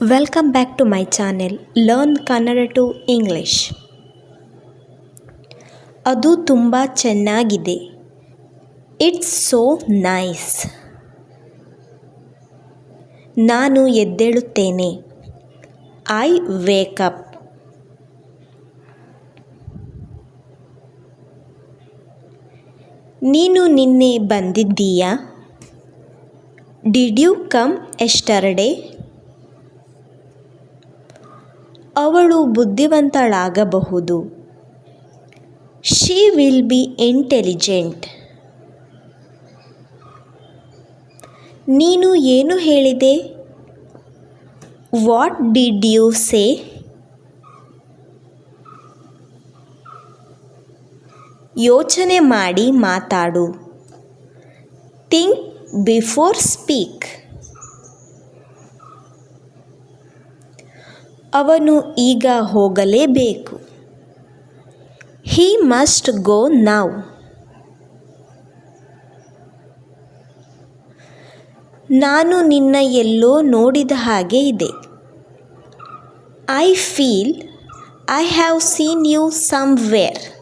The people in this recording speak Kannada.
Welcome back to my channel learn Kannada to English. ಅದು ತುಂಬ ಚೆನ್ನಾಗಿದೆ. It's so nice. ನಾನು ಎದ್ದೇಳುತ್ತೇನೆ. I wake up. ನೀನು ನಿನ್ನೆ ಬಂದಿದ್ದೀಯಾ? Did you come yesterday? ಅವಳು ಬುದ್ಧಿವಂತಳಾಗಬಹುದು. She will be intelligent. ನೀನು ಏನು ಹೇಳಿದೆ? What did you say? ಯೋಚನೆ ಮಾಡಿ ಮಾತಾಡು. Think before speak. ಅವನು ಈಗ ಹೋಗಲೇಬೇಕು. He must go now. ನಾನು ನಿನ್ನ ಎಲ್ಲೋ ನೋಡಿದ ಹಾಗೆ ಇದೆ. I feel I have seen you somewhere.